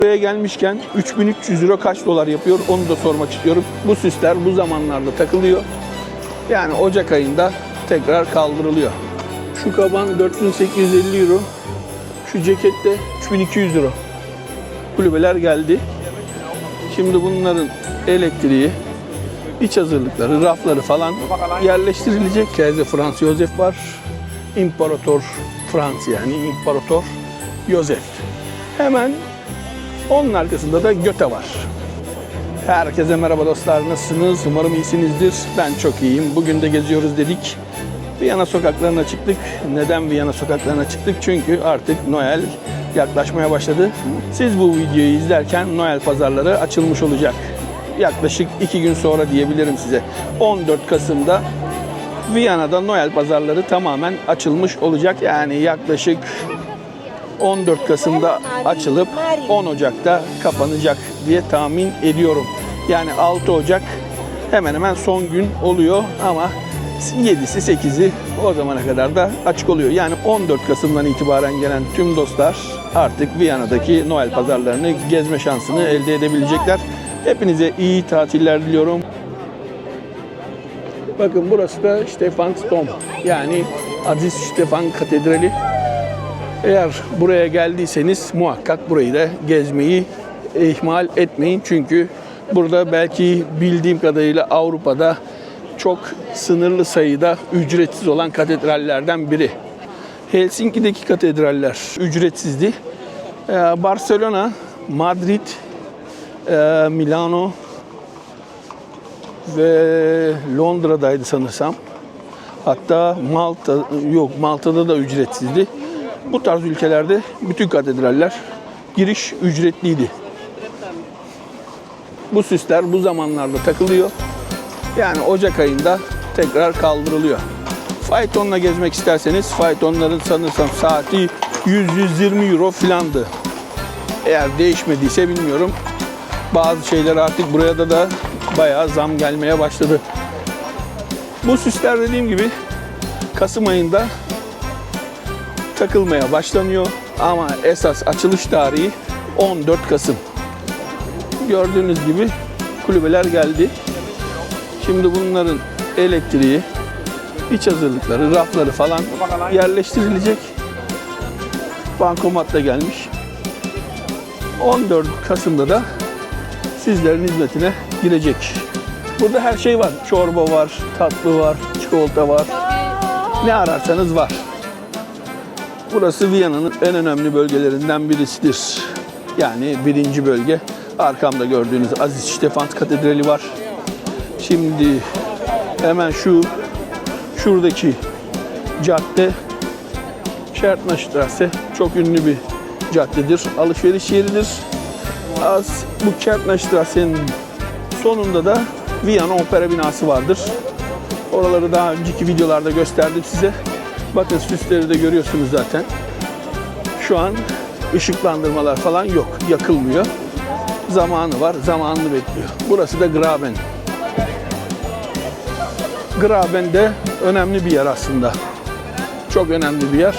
Buraya gelmişken 3300 euro kaç dolar yapıyor onu da sormak istiyorum. Bu süsler bu zamanlarda takılıyor. Yani Ocak ayında tekrar kaldırılıyor. Şu kaban 4850 euro. Şu ceket de 3200 euro. Kulübeler geldi. Şimdi bunların elektriği, iç hazırlıkları, rafları falan yerleştirilecek. Kaiser Franz Josef var. İmparator Franz, yani İmparator Josef. Hemen onun arkasında da Goethe var. Herkese merhaba dostlar, nasılsınız? Umarım iyisinizdir. Ben çok iyiyim. Bugün de geziyoruz dedik. Viyana sokaklarına çıktık. Neden Viyana sokaklarına çıktık? Çünkü artık Noel yaklaşmaya başladı. Siz bu videoyu izlerken Noel pazarları açılmış olacak. Yaklaşık 2 gün sonra diyebilirim size. 14 Kasım'da Viyana'da Noel pazarları tamamen açılmış olacak. Yani yaklaşık 14 Kasım'da açılıp 10 Ocak'ta kapanacak diye tahmin ediyorum. Yani 6 Ocak hemen hemen son gün oluyor ama 7'si 8'i o zamana kadar da açık oluyor. Yani 14 Kasım'dan itibaren gelen tüm dostlar artık Viyana'daki Noel pazarlarını gezme şansını elde edebilecekler. Hepinize iyi tatiller diliyorum. Bakın burası da Stephansdom, yani Aziz Stefan Katedrali. Eğer buraya geldiyseniz muhakkak burayı da gezmeyi ihmal etmeyin. Çünkü burada belki bildiğim kadarıyla Avrupa'da çok sınırlı sayıda ücretsiz olan katedrallerden biri. Helsinki'deki katedraller ücretsizdi. Barcelona, Madrid, Milano ve Londra'daydı sanırsam. Hatta Malta'da da ücretsizdi. Bu tarz ülkelerde bütün katedraller giriş ücretliydi. Bu süsler bu zamanlarda takılıyor. Yani Ocak ayında tekrar kaldırılıyor. Faytonla gezmek isterseniz faytonların sanırsam saati 100-120 euro filandı. Eğer değişmediyse bilmiyorum. Bazı şeyler artık buraya da bayağı zam gelmeye başladı. Bu süsler dediğim gibi Kasım ayında takılmaya başlanıyor ama esas açılış tarihi 14 Kasım. Gördüğünüz gibi kulübeler geldi. Şimdi bunların elektriği, iç hazırlıkları, rafları falan yerleştirilecek. Bankomat da gelmiş. 14 Kasım'da da sizlerin hizmetine girecek. Burada her şey var. Çorba var, tatlı var, çikolata var. Ne ararsanız var. Burası Viyana'nın en önemli bölgelerinden birisidir. Yani birinci bölge. Arkamda gördüğünüz Aziz Stefan Katedrali var. Şimdi hemen şuradaki cadde Kärntnerstraße çok ünlü bir caddedir. Alışveriş yeridir. Bu Kärntnerstraße'nin sonunda da Viyana Opera binası vardır. Oraları daha önceki videolarda gösterdim size. Bakın süsleri de görüyorsunuz zaten. Şu an ışıklandırmalar falan yok. Yakılmıyor. Zamanı var. Zamanını bekliyor. Burası da Graben. Graben de önemli bir yer aslında. Çok önemli bir yer.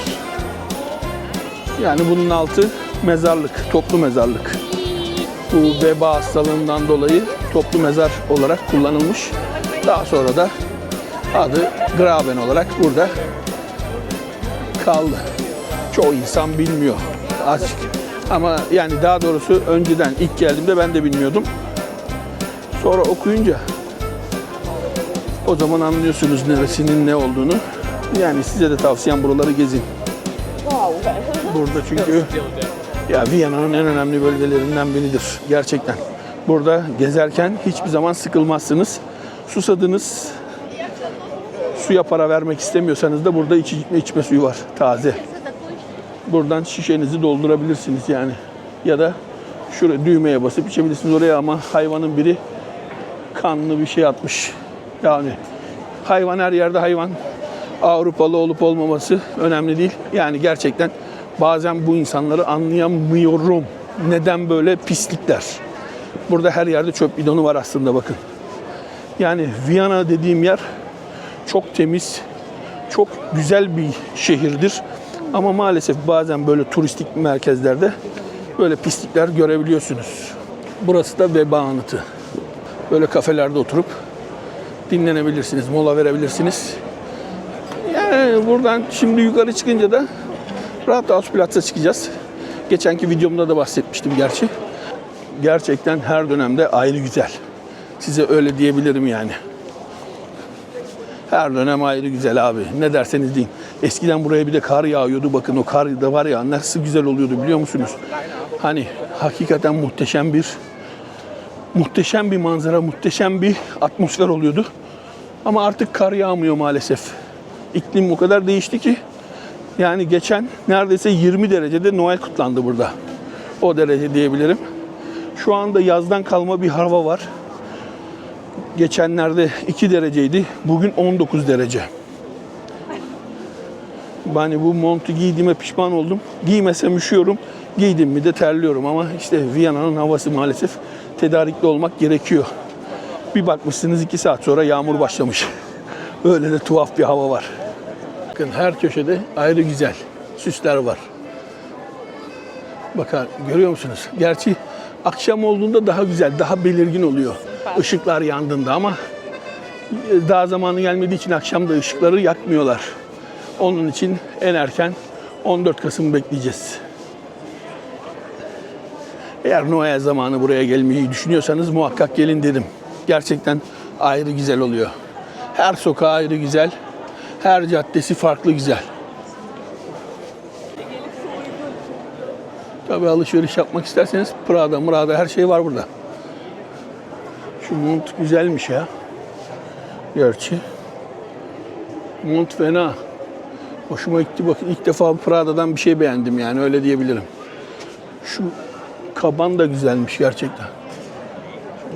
Yani bunun altı mezarlık. Toplu mezarlık. Bu veba hastalığından dolayı toplu mezar olarak kullanılmış. Daha sonra da adı Graben olarak burada kaldı. Çoğu insan bilmiyor azıcık. Ama yani daha doğrusu önceden ilk geldiğimde ben de bilmiyordum. Sonra okuyunca o zaman anlıyorsunuz neresinin ne olduğunu. Yani size de tavsiyem buraları gezin. Burada çünkü ya Viyana'nın en önemli bölgelerinden biridir gerçekten. Burada gezerken hiçbir zaman sıkılmazsınız. Susadınız, suya para vermek istemiyorsanız da burada içme suyu var, taze. Buradan şişenizi doldurabilirsiniz yani. Ya da şuraya düğmeye basıp içebilirsiniz oraya, ama hayvanın biri kanlı bir şey atmış. Yani hayvan, her yerde hayvan. Avrupalı olup olmaması önemli değil. Yani gerçekten bazen bu insanları anlayamıyorum. Neden böyle pislikler? Burada her yerde çöp bidonu var aslında, bakın. Yani Viyana dediğim yer çok temiz, çok güzel bir şehirdir. Ama maalesef bazen böyle turistik merkezlerde böyle pislikler görebiliyorsunuz. Burası da veba anıtı. Böyle kafelerde oturup dinlenebilirsiniz, mola verebilirsiniz. Yani buradan şimdi yukarı çıkınca da Rathausplatz'a çıkacağız. Geçenki videomda da bahsetmiştim gerçi. Gerçekten her dönemde ayrı güzel. Size öyle diyebilirim yani. Her dönem ayrı güzel abi. Ne derseniz deyin. Eskiden buraya bir de kar yağıyordu. Bakın o kar da var ya nasıl güzel oluyordu biliyor musunuz? Hani hakikaten muhteşem bir manzara, muhteşem bir atmosfer oluyordu. Ama artık kar yağmıyor maalesef. İklim o kadar değişti ki yani geçen neredeyse 20 derecede Noel kutlandı burada. O derece diyebilirim. Şu anda yazdan kalma bir hava var. Geçenlerde 2 dereceydi. Bugün 19 derece. Yani bu montu giydiğime pişman oldum. Giymesem üşüyorum. Giydim mi de terliyorum ama işte Viyana'nın havası maalesef tedarikli olmak gerekiyor. Bir bakmışsınız 2 saat sonra yağmur başlamış. Öyle de tuhaf bir hava var. Bakın her köşede ayrı güzel süsler var. Bakın görüyor musunuz? Gerçi akşam olduğunda daha güzel, daha belirgin oluyor. Işıklar yandığında ama daha zamanı gelmediği için akşam da ışıkları yakmıyorlar. Onun için en erken 14 Kasım bekleyeceğiz. Eğer Noel zamanı buraya gelmeyi düşünüyorsanız muhakkak gelin derim. Gerçekten ayrı güzel oluyor. Her sokağı ayrı güzel. Her caddesi farklı güzel. Tabii alışveriş yapmak isterseniz Prada her şey var burada. Şu mont güzelmiş ya. Gerçi. Mont fena. Hoşuma gitti. Bakın ilk defa Prada'dan bir şey beğendim yani öyle diyebilirim. Şu kaban da güzelmiş gerçekten.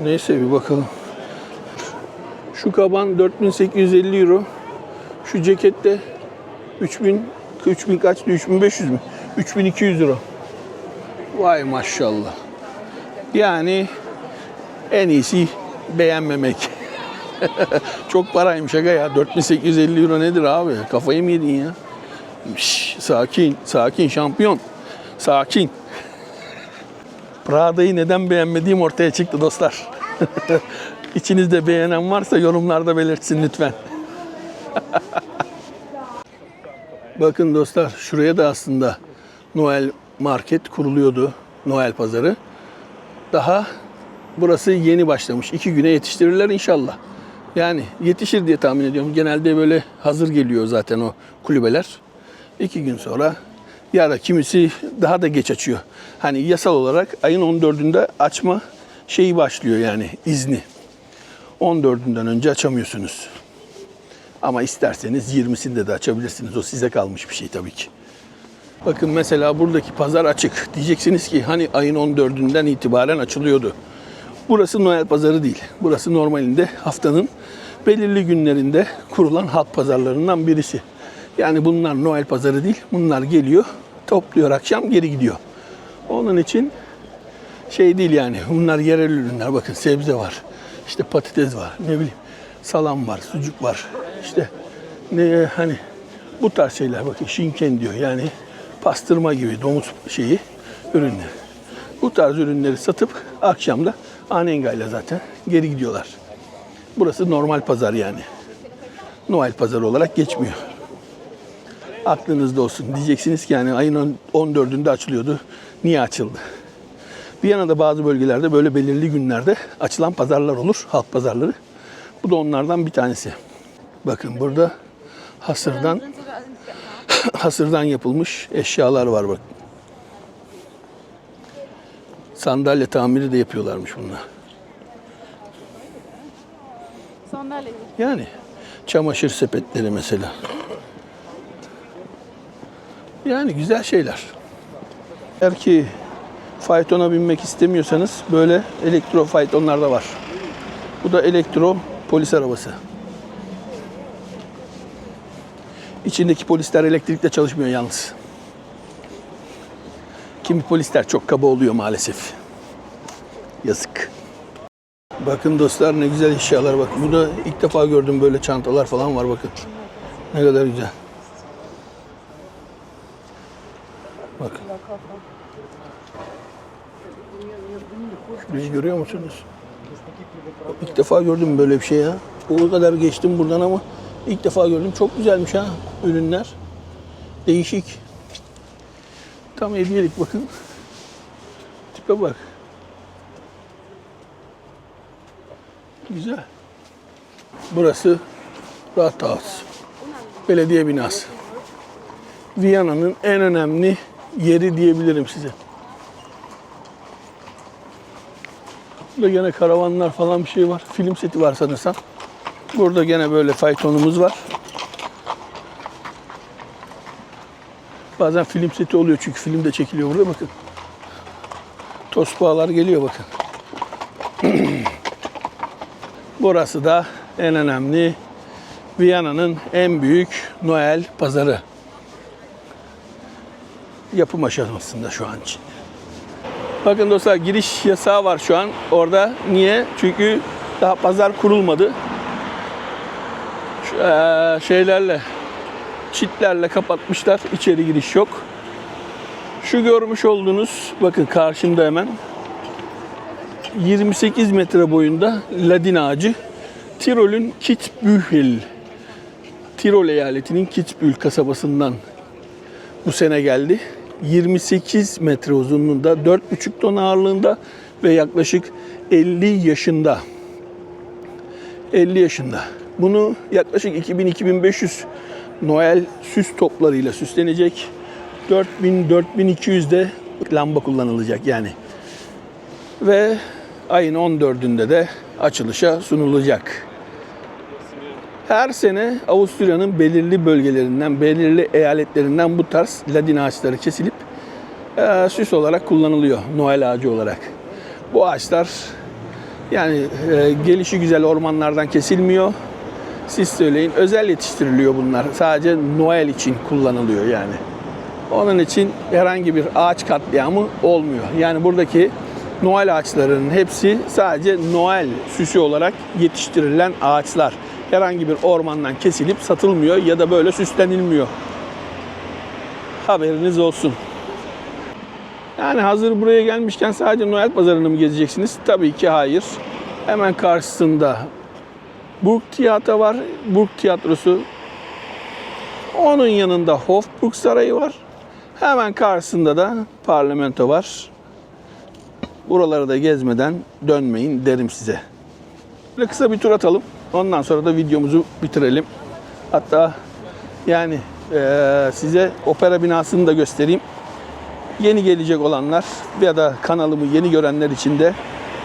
Neyse bir bakalım. Şu kaban 4850 euro. Şu ceket de 3000 kaçtı? 3500 mü? 3200 euro. Vay maşallah. Yani en iyisi beğenmemek. Çok paraymış aga ya. 4850 euro nedir abi? Kafayı mı yedin ya? Şş, sakin şampiyon. Sakin. Prada'yı neden beğenmediğim ortaya çıktı dostlar. İçinizde beğenen varsa yorumlarda belirtsin lütfen. Bakın dostlar şuraya da aslında Noel market kuruluyordu. Noel pazarı. Daha burası yeni başlamış. 2 güne yetiştirirler inşallah. Yani yetişir diye tahmin ediyorum. Genelde böyle hazır geliyor zaten o kulübeler. 2 gün sonra ya da kimisi daha da geç açıyor. Hani yasal olarak ayın 14'ünde açma şeyi başlıyor yani izni. 14'ünden önce açamıyorsunuz. Ama isterseniz 20'sinde de açabilirsiniz. O size kalmış bir şey tabii ki. Bakın mesela buradaki pazar açık. Diyeceksiniz ki hani ayın 14'ünden itibaren açılıyordu. Burası Noel pazarı değil. Burası normalinde haftanın belirli günlerinde kurulan halk pazarlarından birisi. Yani bunlar Noel pazarı değil. Bunlar geliyor, topluyor akşam geri gidiyor. Onun için şey değil yani. Bunlar yerel ürünler. Bakın sebze var. İşte patates var. Ne bileyim salam var, sucuk var. İşte ne hani bu tarz şeyler bakın şinken diyor. Yani pastırma gibi domuz şeyi ürünler. Bu tarz ürünleri satıp akşamda anengayla zaten geri gidiyorlar. Burası normal pazar yani. Noel pazarı olarak geçmiyor. Aklınızda olsun. Diyeceksiniz ki yani ayın 14'ünde açılıyordu. Niye açıldı? Viyana'da bazı bölgelerde böyle belirli günlerde açılan pazarlar olur. Halk pazarları. Bu da onlardan bir tanesi. Bakın burada hasırdan yapılmış eşyalar var bak. Sandalye tamiri de yapıyorlarmış bunlar. Sandalye. Yani çamaşır sepetleri mesela. Yani güzel şeyler. Eğer ki faytona binmek istemiyorsanız böyle elektro faytonlar da var. Bu da elektro polis arabası. İçindeki polisler elektrikle çalışmıyor yalnız. Kimi polisler çok kaba oluyor maalesef. Yazık. Bakın dostlar ne güzel eşyalar bak. Bu da ilk defa gördüm böyle çantalar falan var bakın. Ne kadar güzel. Bakın. Şurayı görüyor musunuz? İlk defa gördüm böyle bir şey ya. O kadar geçtim buradan ama ilk defa gördüm. Çok güzelmiş ha ürünler. Değişik. Tam hediyelik bakın. Tipe bak. Güzel. Burası Rathaus. Belediye binası. Viyana'nın en önemli yeri diyebilirim size. Burada gene karavanlar falan bir şey var. Film seti var sanırsam. Burada gene böyle faytonumuz var. Bazen film seti oluyor çünkü film de çekiliyor burada bakın. Tosbağalar geliyor bakın. Burası da en önemli Viyana'nın en büyük Noel pazarı. Yapım aşamasında şu an için. Bakın dostlar giriş yasağı var şu an orada. Niye? Çünkü daha pazar kurulmadı. Şeylerle, çitlerle kapatmışlar. İçeri giriş yok. Şu görmüş olduğunuz, bakın karşımda hemen 28 metre boyunda ladin ağacı. Tirol'ün Kitzbühel, Tirol eyaletinin Kitzbühel kasabasından bu sene geldi. 28 metre uzunluğunda, 4,5 ton ağırlığında ve yaklaşık 50 yaşında. 50 yaşında. Bunu yaklaşık 2000-2500 Noel süs toplarıyla süslenecek. 4000-4200 de lamba kullanılacak yani. Ve ayın 14'ünde de açılışa sunulacak. Her sene Avusturya'nın belirli bölgelerinden, belirli eyaletlerinden bu tarz ladin ağaçları kesilip süs olarak kullanılıyor, Noel ağacı olarak. Bu ağaçlar yani gelişi güzel ormanlardan kesilmiyor. Siz söyleyin, özel yetiştiriliyor bunlar. Sadece Noel için kullanılıyor yani. Onun için herhangi bir ağaç katliamı olmuyor. Yani buradaki Noel ağaçlarının hepsi sadece Noel süsü olarak yetiştirilen ağaçlar. Herhangi bir ormandan kesilip satılmıyor ya da böyle süslenilmiyor. Haberiniz olsun. Yani hazır buraya gelmişken sadece Noel pazarını mı gezeceksiniz? Tabii ki hayır. Hemen karşısında Burgtheater var. Burg Tiyatrosu. Onun yanında Hofburg Sarayı var. Hemen karşısında da parlamento var. Buraları da gezmeden dönmeyin derim size. Böyle kısa bir tur atalım. Ondan sonra da videomuzu bitirelim. Hatta yani size opera binasını da göstereyim. Yeni gelecek olanlar ya da kanalımı yeni görenler için de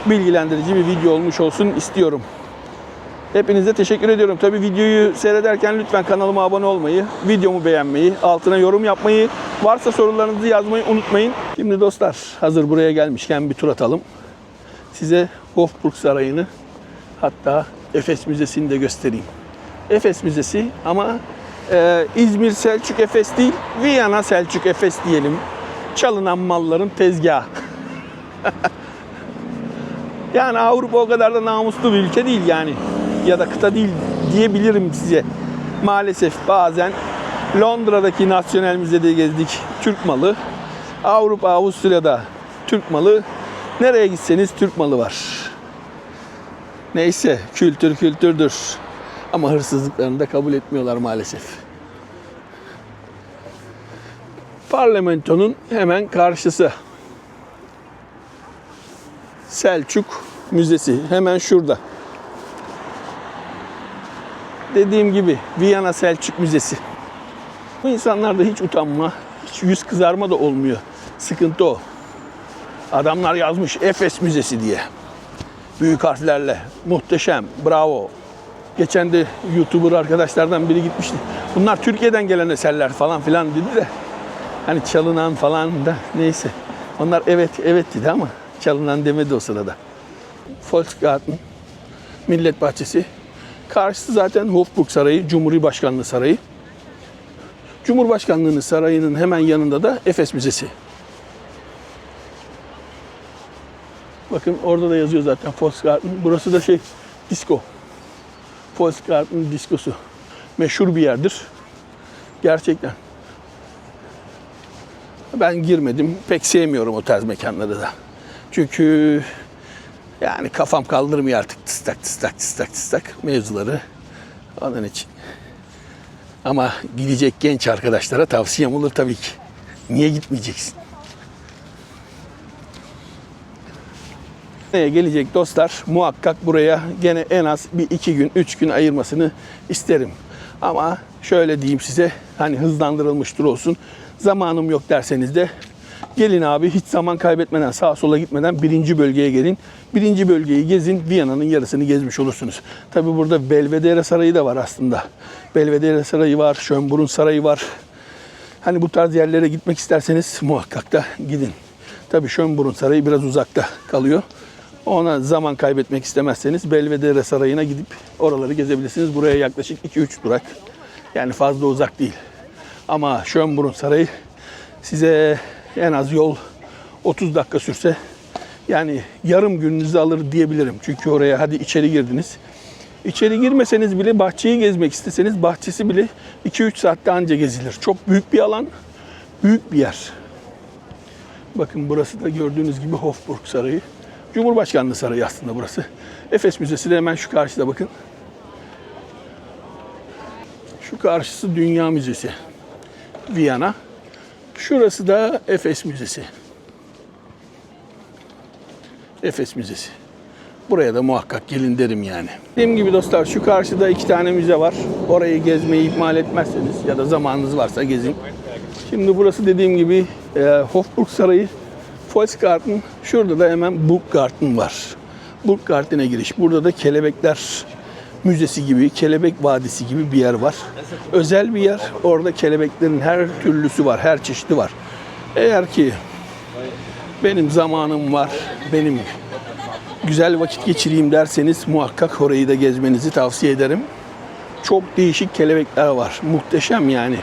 bilgilendirici bir video olmuş olsun istiyorum. Hepinize teşekkür ediyorum. Tabii videoyu seyrederken lütfen kanalıma abone olmayı, videomu beğenmeyi, altına yorum yapmayı, varsa sorularınızı yazmayı unutmayın. Şimdi dostlar hazır buraya gelmişken bir tur atalım. Size Hofburg Sarayı'nı hatta Efes Müzesi'ni de göstereyim. Efes Müzesi ama İzmir Selçuk Efes değil, Viyana Selçuk Efes diyelim. Çalınan malların tezgahı. Yani Avrupa o kadar da namuslu bir ülke değil yani. Ya da kıta değil diyebilirim size. Maalesef bazen Londra'daki Nasyonel Müze'de gezdik, Türk malı. Avrupa, Avusturya'da Türk malı. Nereye gitseniz Türk malı var. Neyse, kültür kültürdür. Ama hırsızlıklarını da kabul etmiyorlar maalesef. Parlamentonun hemen karşısı. Selçuk Müzesi hemen şurada. Dediğim gibi Viyana Selçuk Müzesi. Bu insanlarda hiç utanma, hiç yüz kızarma da olmuyor. Sıkıntı o. Adamlar yazmış Efes Müzesi diye. Büyük harflerle. Muhteşem, bravo. Geçen de YouTuber arkadaşlardan biri gitmişti. Bunlar Türkiye'den gelen eserler falan filan dedi de. Hani çalınan falan da neyse. Onlar evet dedi ama çalınan demedi o sırada. Volksgarten, Millet Bahçesi. Karşısı zaten Hofburg Sarayı, Cumhurbaşkanlığı Sarayı. Cumhurbaşkanlığı Sarayı'nın hemen yanında da Efes Müzesi. Bakın orada da yazıyor zaten Volksgarten. Burası da disco. Volksgarten diskosu. Meşhur bir yerdir. Gerçekten. Ben girmedim. Pek sevmiyorum o tarz mekanları da. Çünkü Yani kafam kaldırmıyor artık tıstak tıstak tıstak tıstak mevzuları. Onun için. Ama gidecek genç arkadaşlara tavsiyem olur tabii ki. Niye gitmeyeceksin? Gelecek dostlar muhakkak buraya gene en az bir 2 gün 3 gün ayırmasını isterim. Ama şöyle diyeyim size, hani hızlandırılmış tur olsun. Zamanım yok derseniz de gelin abi, hiç zaman kaybetmeden, sağa sola gitmeden birinci bölgeye gelin. Birinci bölgeyi gezin, Viyana'nın yarısını gezmiş olursunuz. Tabi burada Belvedere Sarayı da var aslında. Belvedere Sarayı var, Schönbrunn Sarayı var. Hani bu tarz yerlere gitmek isterseniz muhakkak da gidin. Tabi Schönbrunn Sarayı biraz uzakta kalıyor. Ona zaman kaybetmek istemezseniz Belvedere Sarayı'na gidip oraları gezebilirsiniz. Buraya yaklaşık 2-3 durak. Yani fazla uzak değil. Ama Schönbrunn Sarayı size en az yol 30 dakika sürse yani yarım gününüzü alır diyebilirim. Çünkü oraya hadi içeri girdiniz. İçeri girmeseniz bile bahçeyi gezmek isteseniz bahçesi bile 2-3 saatte anca gezilir. Çok büyük bir alan, büyük bir yer. Bakın burası da gördüğünüz gibi Hofburg Sarayı. Cumhurbaşkanlığı Sarayı aslında burası. Efes Müzesi de hemen şu karşıda bakın. Şu karşısı Dünya Müzesi. Viyana. Şurası da Efes Müzesi. Efes Müzesi. Buraya da muhakkak gelin derim yani. Dediğim gibi dostlar şu karşıda 2 tane müze var. Orayı gezmeyi ihmal etmezseniz ya da zamanınız varsa gezin. Şimdi burası dediğim gibi Hofburg Sarayı, Volksgarten. Şurada da hemen Burggarten var. Burggarten'e giriş. Burada da Kelebekler Müzesi gibi, Kelebek Vadisi gibi bir yer var. Özel bir yer. Orada kelebeklerin her türlüsü var, her çeşidi var. Eğer ki benim zamanım var, benim güzel vakit geçireyim derseniz muhakkak orayı da gezmenizi tavsiye ederim. Çok değişik kelebekler var. Muhteşem yani.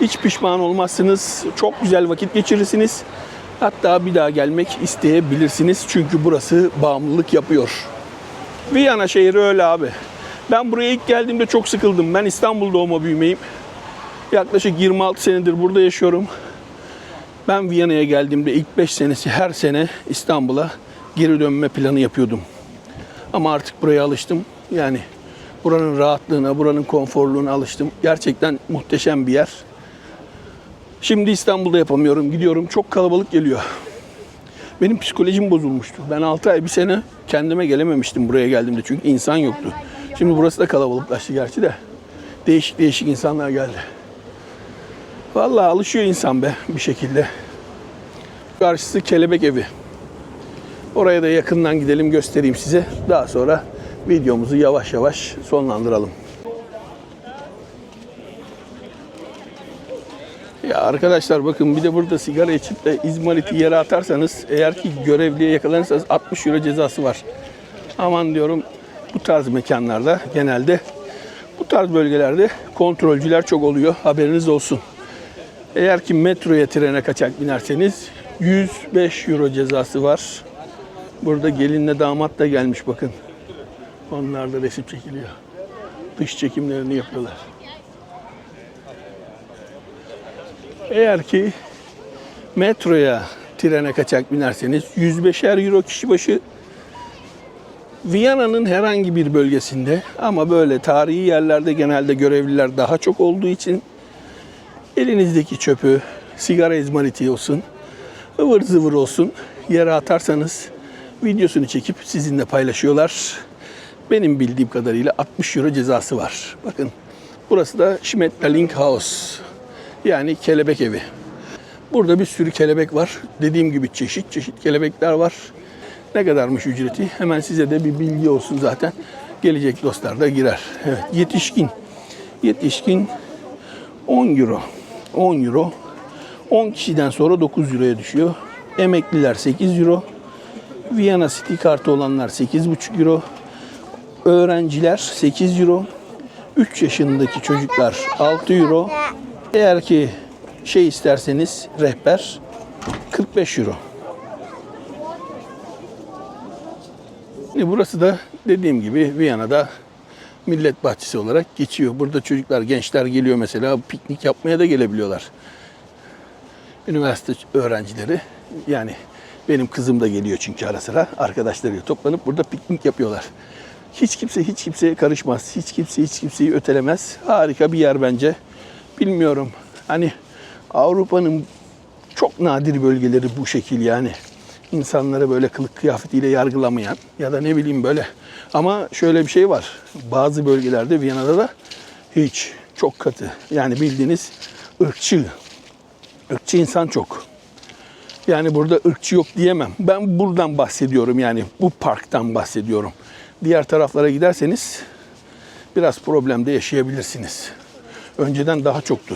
Hiç pişman olmazsınız. Çok güzel vakit geçirirsiniz. Hatta bir daha gelmek isteyebilirsiniz. Çünkü burası bağımlılık yapıyor. Viyana şehri öyle abi. Ben buraya ilk geldiğimde çok sıkıldım. Ben İstanbul doğma büyümeyim. Yaklaşık 26 senedir burada yaşıyorum. Ben Viyana'ya geldiğimde ilk 5 senesi her sene İstanbul'a geri dönme planı yapıyordum. Ama artık buraya alıştım. Yani buranın rahatlığına, buranın konforluğuna alıştım. Gerçekten muhteşem bir yer. Şimdi İstanbul'da yapamıyorum. Gidiyorum. Çok kalabalık geliyor. Benim psikolojim bozulmuştu. Ben 6 ay, bir sene kendime gelememiştim buraya geldiğimde. Çünkü insan yoktu. Şimdi burası da kalabalıklaştı gerçi de. Değişik değişik insanlar geldi. Vallahi alışıyor insan be bir şekilde. Karşısı Kelebek Evi. Oraya da yakından gidelim, göstereyim size. Daha sonra videomuzu yavaş yavaş sonlandıralım. Ya arkadaşlar bakın, bir de burada sigara içip de izmariti yere atarsanız, eğer ki görevliye yakalanırsanız 60 euro cezası var. Aman diyorum, bu tarz mekanlarda genelde, bu tarz bölgelerde kontrolcüler çok oluyor. Haberiniz olsun. Eğer ki metroya, trene kaçak binerseniz 105 euro cezası var. Burada gelinle damat da gelmiş bakın. Onlar da resim çekiliyor. Dış çekimlerini yapıyorlar. Eğer ki metroya, trene kaçak binerseniz 105'er euro kişi başı. Viyana'nın herhangi bir bölgesinde, ama böyle tarihi yerlerde genelde görevliler daha çok olduğu için elinizdeki çöpü, sigara izmariti olsun, ıvır zıvır olsun, yere atarsanız videosunu çekip sizinle paylaşıyorlar. Benim bildiğim kadarıyla 60 euro cezası var. Bakın burası da Schmetterling Haus. Yani kelebek evi. Burada bir sürü kelebek var. Dediğim gibi çeşit çeşit kelebekler var. Ne kadarmış ücreti? Hemen size de bir bilgi olsun zaten. Gelecek dostlar da girer. Evet, yetişkin. Yetişkin 10 euro. 10 euro. 10 kişiden sonra 9 euroya düşüyor. Emekliler 8 euro. Viyana City kartı olanlar 8,5 euro. Öğrenciler 8 euro. 3 yaşındaki çocuklar 6 euro. Eğer ki şey isterseniz rehber 45 euro. Burası da dediğim gibi Viyana'da millet bahçesi olarak geçiyor. Burada çocuklar, gençler geliyor mesela, piknik yapmaya da gelebiliyorlar. Üniversite öğrencileri, yani Benim kızım da geliyor çünkü ara sıra. Arkadaşlarıyla toplanıp burada piknik yapıyorlar. Hiç kimse hiç kimseye karışmaz. Hiç kimse hiç kimseyi ötelemez. Harika bir yer bence. Bilmiyorum. Hani Avrupa'nın çok nadir bölgeleri bu şekil yani. İnsanları böyle kılık kıyafetiyle yargılamayan ya da ne bileyim böyle. Ama şöyle bir şey var. Bazı bölgelerde Viyana'da da hiç çok katı. Yani bildiğiniz ırkçı. Irkçı insan çok. Yani burada ırkçı yok diyemem. Ben buradan bahsediyorum yani bu parktan bahsediyorum. Diğer taraflara giderseniz biraz problemde yaşayabilirsiniz. Önceden daha çoktu.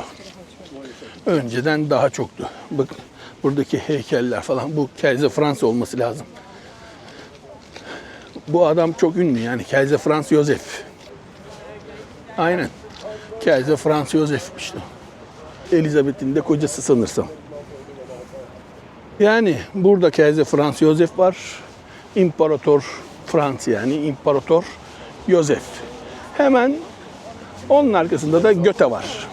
Önceden daha çoktu. Bakın buradaki heykeller falan bu Kaiser Franz olması lazım. Bu adam çok ünlü yani Kaiser Franz Josef. Aynen. Kaiser Franz Josef işte. Elizabeth'in de kocası sanırsam. Yani burada Kaiser Franz Josef var. İmparator Franz yani İmparator Josef. Hemen onun arkasında da Göte var.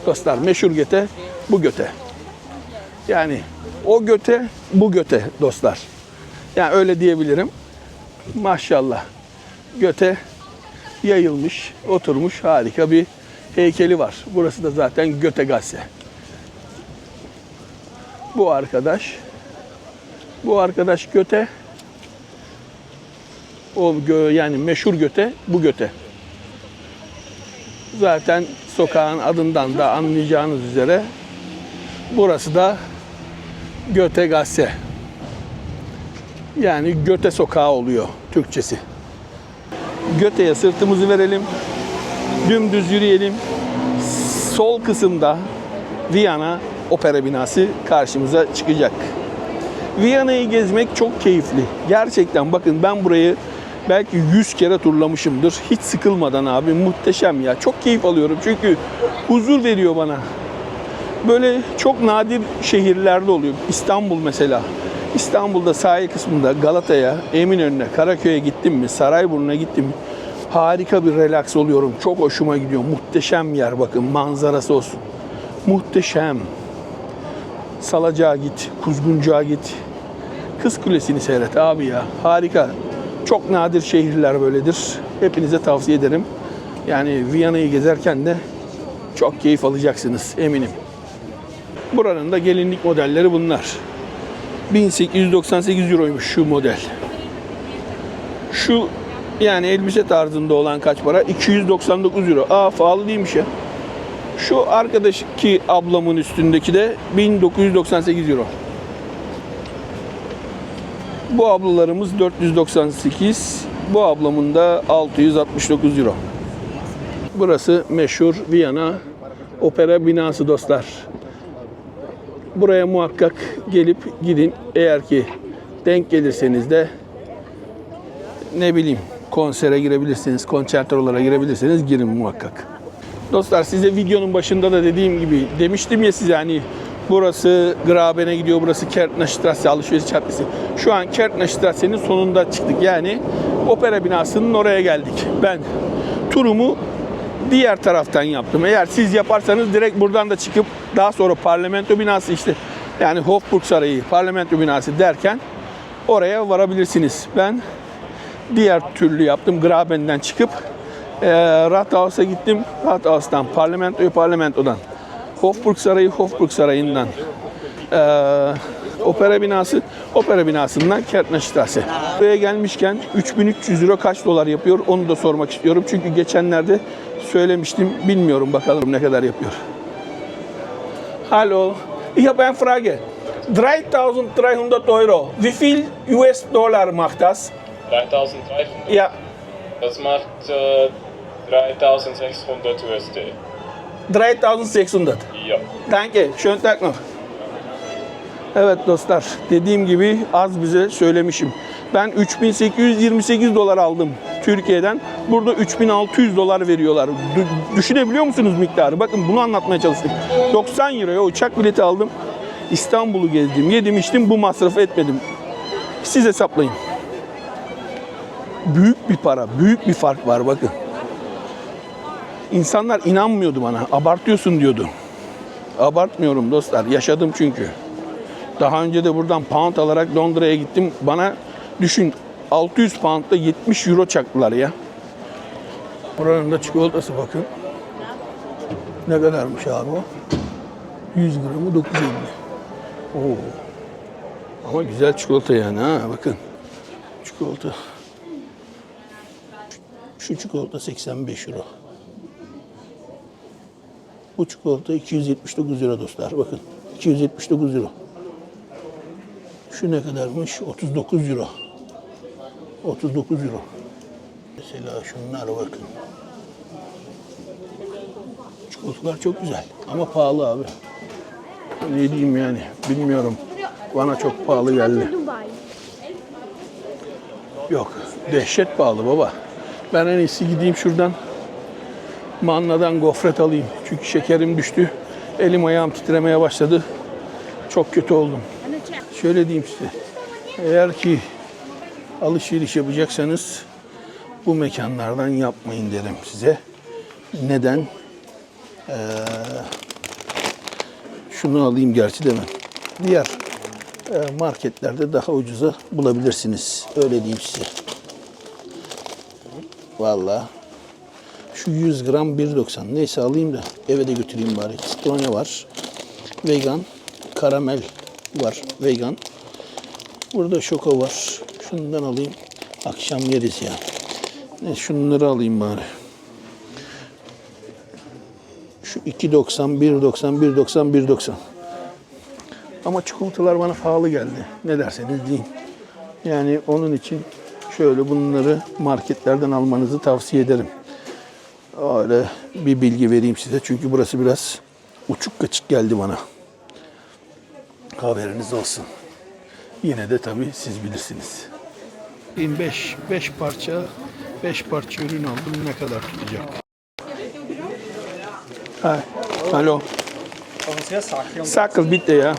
Dostlar meşhur Göte, bu Göte. Yani o Göte, bu Göte dostlar. Yani öyle diyebilirim. Maşallah. Göte yayılmış, oturmuş harika bir heykeli var. Burası da zaten Götegasse. Bu arkadaş Göte. Yani meşhur Göte, bu Göte. Zaten sokağın adından da anlayacağınız üzere burası da Götegasse. Yani Göte sokağı oluyor Türkçesi. Göte'ye sırtımızı verelim. Dümdüz yürüyelim. Sol kısımda Viyana Opera binası karşımıza çıkacak. Viyana'yı gezmek çok keyifli. Gerçekten bakın ben burayı belki 100 kere turlamışımdır. Hiç sıkılmadan abi muhteşem ya. Çok keyif alıyorum çünkü huzur veriyor bana. Böyle çok nadir şehirlerde oluyor. İstanbul mesela. İstanbul'da sahil kısmında Galata'ya, Eminönü'ne, Karaköy'e gittim mi, Sarayburnu'na gittim mi harika bir relaks oluyorum. Çok hoşuma gidiyor. Muhteşem yer bakın manzarası olsun. Muhteşem. Salacak'a git, Kuzguncuk'a git. Kız Kulesi'ni seyret abi ya. Harika. Çok nadir şehirler böyledir. Hepinize tavsiye ederim. Yani Viyana'yı gezerken de çok keyif alacaksınız eminim. Buranın da gelinlik modelleri bunlar. 1898 euroymuş şu model. Şu yani elbise tarzında olan kaç para? 299 euro. Pahalı değilmiş ya. Şu arkadaki ablamın üstündeki de 1998 euro. Bu ablalarımız 498. Bu ablamın da 669 euro. Burası meşhur Viyana Opera binası dostlar. Buraya muhakkak gelip gidin. Eğer ki denk gelirseniz de ne bileyim konsere girebilirsiniz, konçertolara girebilirsiniz, girin muhakkak. Dostlar size videonun başında da dediğim gibi demiştim ya size hani burası Graben'e gidiyor, burası Kärntnerstrasse alışveriş caddesi. Şu an Kärntnerstrasse'nin sonunda çıktık. Yani opera binasının oraya geldik. Ben turumu diğer taraftan yaptım. Eğer siz yaparsanız direkt buradan da çıkıp daha sonra parlamento binası işte yani Hofburg Sarayı, parlamento binası derken oraya varabilirsiniz. Ben diğer türlü yaptım. Graben'den çıkıp Rathaus'a gittim. Rathaus'tan parlamentoya, parlamentodan Hofburg Sarayı, Hofburg Sarayı'ndan opera binası, opera binasından Kärntnerstrasse. Buraya gelmişken 3300 euro kaç dolar yapıyor onu da sormak istiyorum. Çünkü geçenlerde söylemiştim. Bilmiyorum bakalım ne kadar yapıyor. Hallo, ich habe eine Frage. 3300 euro. Wie viel US Dollar macht das? 3300? Ja, Das macht 3600 USD. 3600. Ja. Danke, schönen Tag noch. Evet dostlar, dediğim gibi az bize söylemişim. Ben 3828 dolar aldım Türkiye'den. Burada 3600 dolar veriyorlar. Düşünebiliyor musunuz miktarı? Bakın bunu anlatmaya çalıştım. 90 euroya uçak bileti aldım. İstanbul'u gezdim, yedim içtim, bu masrafı etmedim. Siz hesaplayın. Büyük bir para, büyük bir fark var bakın. İnsanlar inanmıyordu bana. Abartıyorsun diyordu. Abartmıyorum dostlar. Yaşadım çünkü. Daha önce de buradan pound alarak Londra'ya gittim. Bana düşün 600 pound'da 70 euro çaktılar ya. Buranın da çikolatası bakın. Ne kadarmış abi o? 100 gramı 9.50. Oo. Ama güzel çikolata yani ha bakın. Çikolata. Şu çikolata 85 euro. Bu çikolata 279 euro dostlar. Bakın 279 euro. Şu ne kadarmış? 39 euro. 39 euro. Mesela şunlar bakın. Çikolatalar çok güzel ama pahalı abi. Ne diyeyim yani bilmiyorum. Bana çok pahalı geldi. Yok dehşet pahalı baba. Ben en iyisi gideyim şuradan Manna'dan gofret alayım. Çünkü şekerim düştü. Elim ayağım titremeye başladı. Çok kötü oldum. Şöyle diyeyim size. Eğer ki alışveriş yapacaksanız bu mekanlardan yapmayın derim size. Neden? Şunu alayım gerçi demem. Diğer marketlerde daha ucuza bulabilirsiniz. Öyle diyeyim size. Vallahi şu 100 gram 1.90. Neyse alayım da eve de götüreyim bari. Citrone var. Vegan. Karamel var. Vegan. Burada şoko var. Şundan alayım. Akşam yeriz ya. Neyse şunları alayım bari. Şu 2.90, 1.90, 1.90, 1.90. Ama çikolatalar bana pahalı geldi. Ne derseniz deyin. Yani onun için şöyle bunları marketlerden almanızı tavsiye ederim. Öyle bir bilgi vereyim size. Çünkü burası biraz uçuk kaçık geldi bana. Haberiniz olsun. Yine de tabii siz bilirsiniz. 5 parça ürün aldım. Ne kadar tutacak? Ha, alo. Sakız bitti ya.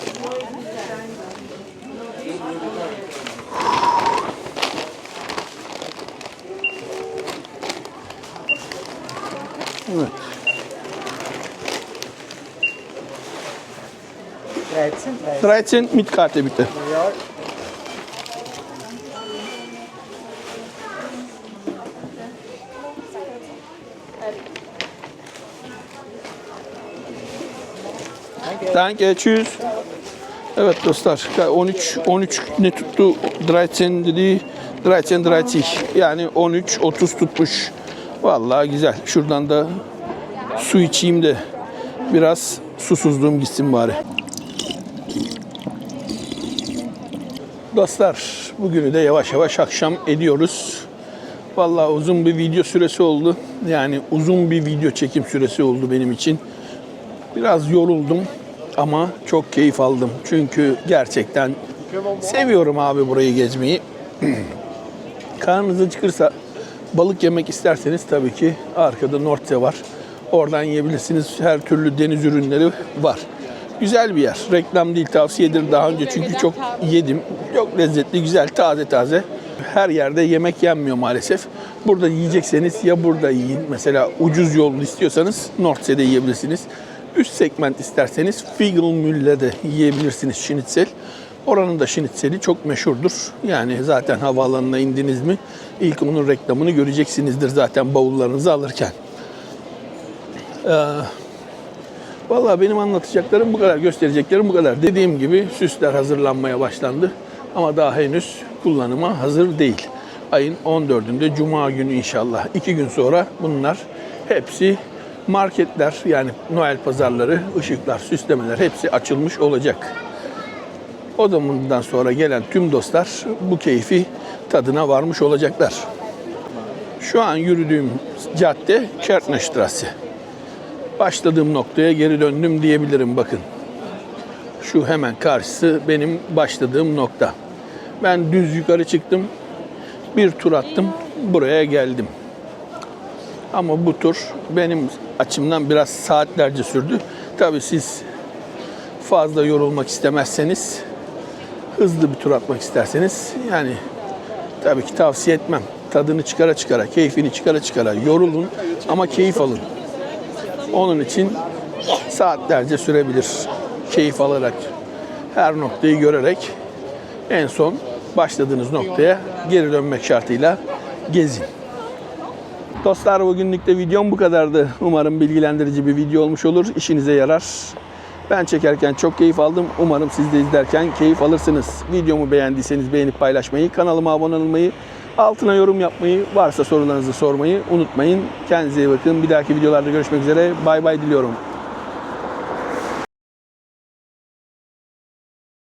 Evet. 13 mit Karte bitte. Ja. Danke, tschüss. Evet dostlar, 13 ne tuttu? 13 dedi. 13.30. Yani 13.30 tutmuş. Vallahi güzel. Şuradan da su içeyim de biraz susuzluğum gitsin bari. Dostlar, bugünü de yavaş yavaş akşam ediyoruz. Vallahi uzun bir video süresi oldu. Yani uzun bir video çekim süresi oldu benim için. Biraz yoruldum ama çok keyif aldım. Çünkü gerçekten seviyorum abi burayı gezmeyi. Karnınız acıkırsa balık yemek isterseniz tabii ki arkada Nordsee var. Oradan yiyebilirsiniz. Her türlü deniz ürünleri var. Güzel bir yer. Reklam değil, tavsiye ederim. Daha önce çünkü çok yedim. Çok lezzetli, güzel, taze taze. Her yerde yemek yenmiyor maalesef. Burada yiyecekseniz ya burada yiyin. Mesela ucuz yollu istiyorsanız Nordsee'de yiyebilirsiniz. Üst segment isterseniz Figlmülle'de yiyebilirsiniz şinitzel. Oranın da şinitzeli çok meşhurdur. Yani zaten havaalanına indiniz mi ilk onun reklamını göreceksinizdir zaten bavullarınızı alırken. Vallahi benim anlatacaklarım bu kadar, göstereceklerim bu kadar. Dediğim gibi süsler hazırlanmaya başlandı ama daha henüz kullanıma hazır değil. Ayın 14'ünde Cuma günü inşallah 2 gün sonra bunlar hepsi marketler yani Noel pazarları, ışıklar, süslemeler hepsi açılmış olacak. O zamandan sonra gelen tüm dostlar bu keyfi tadına varmış olacaklar. Şu an yürüdüğüm cadde Kärntnerstraße. Başladığım noktaya geri döndüm diyebilirim bakın. Şu hemen karşısı benim başladığım nokta. Ben düz yukarı çıktım. Bir tur attım. Buraya geldim. Ama bu tur benim açımdan biraz saatlerce sürdü. Tabii siz fazla yorulmak istemezseniz, hızlı bir tur atmak isterseniz yani tabii ki tavsiye etmem. Tadını çıkara çıkara, keyfini çıkara çıkara yorulun ama keyif alın. Onun için saatlerce sürebilir. Keyif alarak her noktayı görerek en son başladığınız noktaya geri dönmek şartıyla gezin. Dostlar, bugünlük de videom bu kadardı. Umarım bilgilendirici bir video olmuş olur. İşinize yarar. Ben çekerken çok keyif aldım. Umarım siz de izlerken keyif alırsınız. Videomu beğendiyseniz beğenip paylaşmayı, kanalıma abone olmayı, altına yorum yapmayı, varsa sorularınızı sormayı unutmayın. Kendinize iyi bakın. Bir dahaki videolarda görüşmek üzere. Bay bay diliyorum.